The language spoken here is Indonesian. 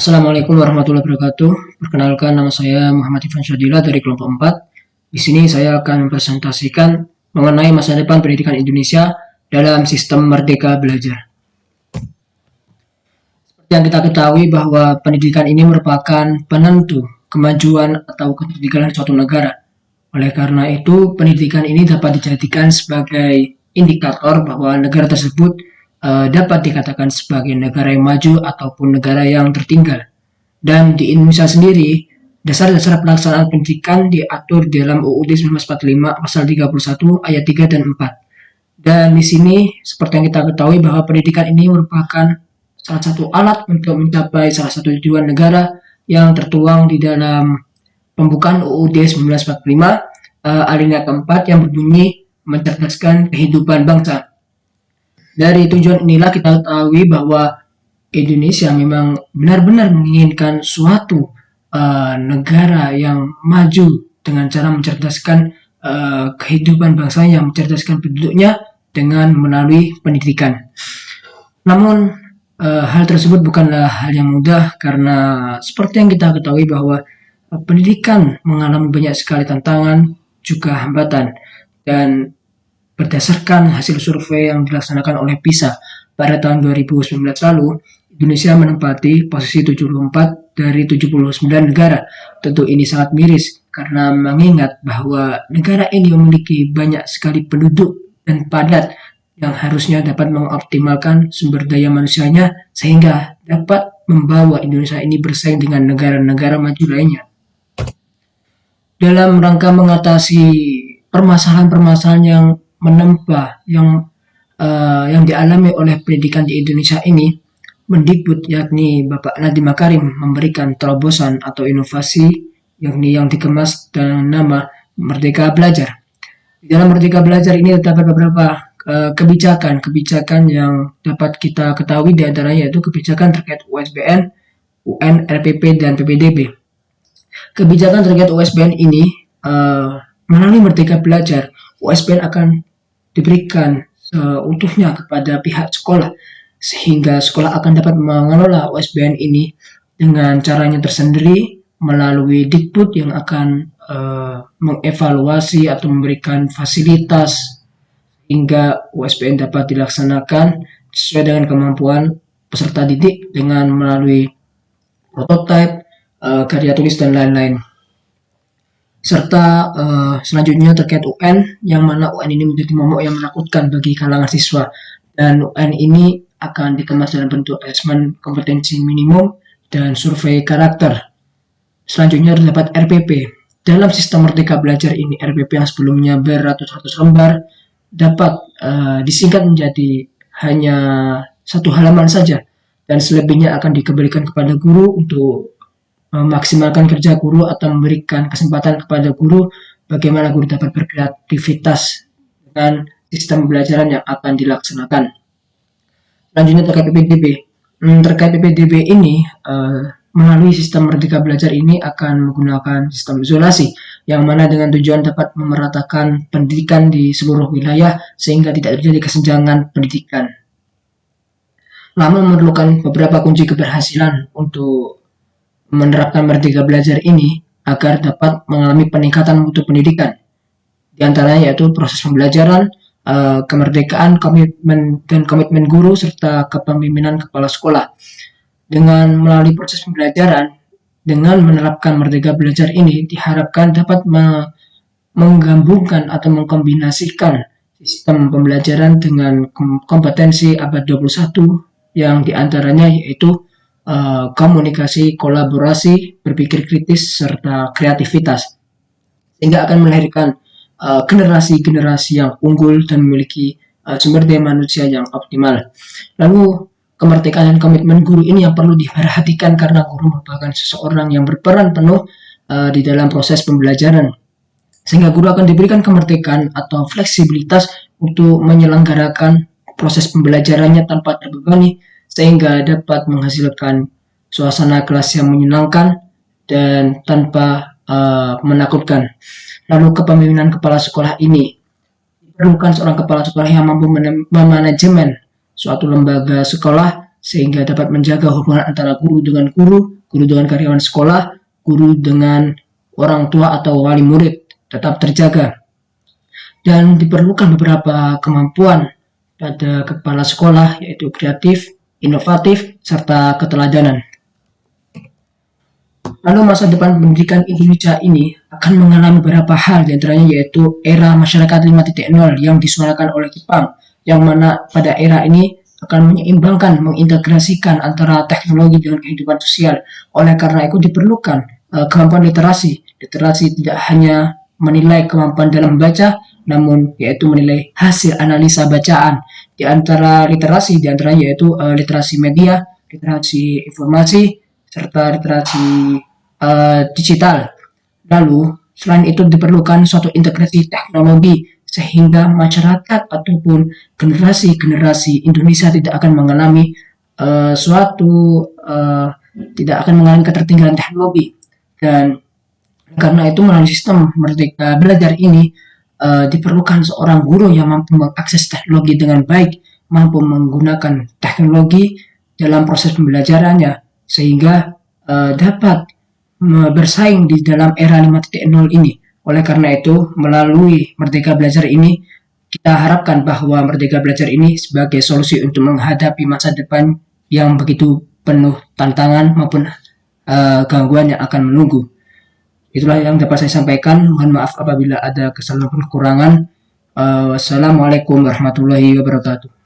Assalamualaikum warahmatullahi wabarakatuh. Perkenalkan, nama saya Muhammad Irfan Syadila dari kelompok 4. Di sini saya akan mempresentasikan mengenai masa depan pendidikan Indonesia dalam sistem Merdeka Belajar. Seperti yang kita ketahui bahwa pendidikan ini merupakan penentu kemajuan atau ketertinggalan suatu negara. Oleh karena itu, pendidikan ini dapat dijadikan sebagai indikator bahwa negara tersebut dapat dikatakan sebagai negara yang maju ataupun negara yang tertinggal. Dan di Indonesia sendiri, dasar-dasar pelaksanaan pendidikan diatur dalam UUD 1945 pasal 31 ayat 3 dan 4. Dan di sini seperti yang kita ketahui bahwa pendidikan ini merupakan salah satu alat untuk mencapai salah satu tujuan negara yang tertuang di dalam pembukaan UUD 1945 alinea keempat yang berbunyi mencerdaskan kehidupan bangsa. Dari tujuan inilah kita ketahui bahwa Indonesia memang benar-benar menginginkan suatu negara yang maju dengan cara mencerdaskan kehidupan bangsa, yang mencerdaskan penduduknya dengan melalui pendidikan. Namun hal tersebut bukanlah hal yang mudah karena seperti yang kita ketahui bahwa pendidikan mengalami banyak sekali tantangan juga hambatan. Dan berdasarkan hasil survei yang dilaksanakan oleh PISA pada tahun 2019 lalu, Indonesia menempati posisi 74 dari 79 negara. Tentu ini sangat miris karena mengingat bahwa negara ini memiliki banyak sekali penduduk dan padat yang harusnya dapat mengoptimalkan sumber daya manusianya sehingga dapat membawa Indonesia ini bersaing dengan negara-negara maju lainnya. Dalam rangka mengatasi permasalahan-permasalahan yang menimpa yang dialami oleh pendidikan di Indonesia ini, Mendikbud yakni Bapak Nadiem Makarim memberikan terobosan atau inovasi yakni yang dikemas dengan nama Merdeka Belajar. Di dalam Merdeka Belajar ini terdapat beberapa kebijakan yang dapat kita ketahui, di antaranya yaitu kebijakan terkait USBN, UN, RPP, dan PPDB. Kebijakan terkait USBN ini melalui Merdeka Belajar, USBN akan diberikan seutuhnya kepada pihak sekolah sehingga sekolah akan dapat mengelola USBN ini dengan caranya tersendiri melalui Dikbud yang akan mengevaluasi atau memberikan fasilitas hingga USBN dapat dilaksanakan sesuai dengan kemampuan peserta didik dengan melalui prototipe, karya tulis, dan lain-lain. Serta selanjutnya terkait UN, yang mana UN ini menjadi momok yang menakutkan bagi kalangan siswa, dan UN ini akan dikemas dalam bentuk asesmen kompetensi minimum dan survei karakter. Selanjutnya terdapat RPP. Dalam sistem Merdeka Belajar ini, RPP yang sebelumnya beratus-ratus lembar dapat disingkat menjadi hanya satu halaman saja, dan selebihnya akan dikembalikan kepada guru untuk memaksimalkan kerja guru atau memberikan kesempatan kepada guru bagaimana guru dapat berkreativitas dengan sistem pembelajaran yang akan dilaksanakan. Selanjutnya terkait PPDB. Terkait PPDB ini, melalui sistem Merdeka Belajar ini akan menggunakan sistem zonasi, yang mana dengan tujuan dapat memeratakan pendidikan di seluruh wilayah sehingga tidak terjadi kesenjangan pendidikan. Namun memerlukan beberapa kunci keberhasilan untuk menerapkan Merdeka Belajar ini agar dapat mengalami peningkatan mutu pendidikan. Di antaranya yaitu proses pembelajaran, kemerdekaan, komitmen guru, serta kepemimpinan kepala sekolah. Dengan melalui proses pembelajaran, dengan menerapkan Merdeka Belajar ini diharapkan dapat menggabungkan atau mengkombinasikan sistem pembelajaran dengan kompetensi abad 21 yang diantaranya yaitu komunikasi, kolaborasi, berpikir kritis, serta kreativitas, sehingga akan melahirkan generasi-generasi yang unggul dan memiliki sumber daya manusia yang optimal. Lalu kemerdekaan dan komitmen guru ini yang perlu diperhatikan karena guru merupakan seseorang yang berperan penuh di dalam proses pembelajaran, sehingga guru akan diberikan kemerdekaan atau fleksibilitas untuk menyelenggarakan proses pembelajarannya tanpa terbebani, sehingga dapat menghasilkan suasana kelas yang menyenangkan dan tanpa menakutkan. Lalu kepemimpinan kepala sekolah ini diperlukan seorang kepala sekolah yang mampu memanajemen suatu lembaga sekolah sehingga dapat menjaga hubungan antara guru dengan guru, guru dengan karyawan sekolah, guru dengan orang tua atau wali murid tetap terjaga. Dan diperlukan beberapa kemampuan pada kepala sekolah, yaitu kreatif, inovatif, serta keteladanan. Lalu masa depan pendidikan Indonesia ini akan mengalami beberapa hal, diantaranya yaitu era masyarakat 5.0 yang disuarakan oleh Jepang, yang mana pada era ini akan menyeimbangkan, mengintegrasikan antara teknologi dengan kehidupan sosial. Oleh karena itu diperlukan kemampuan literasi. Literasi tidak hanya menilai kemampuan dalam membaca, namun yaitu menilai hasil analisa bacaan. Di antara literasi, di antaranya yaitu literasi media, literasi informasi, serta literasi digital. Lalu, selain itu diperlukan suatu integrasi teknologi sehingga masyarakat ataupun generasi-generasi Indonesia tidak akan mengalami tidak akan mengalami ketertinggalan teknologi. Dan karena itu melalui sistem Merdeka Belajar ini diperlukan seorang guru yang mampu mengakses teknologi dengan baik, mampu menggunakan teknologi dalam proses pembelajarannya sehingga dapat bersaing di dalam era 5.0 ini. Oleh karena itu, melalui Merdeka Belajar ini, kita harapkan bahwa Merdeka Belajar ini sebagai solusi untuk menghadapi masa depan yang begitu penuh tantangan maupun gangguan yang akan menunggu. Itulah yang dapat saya sampaikan. Mohon maaf apabila ada kesalahan kekurangan. Wassalamualaikum warahmatullahi wabarakatuh.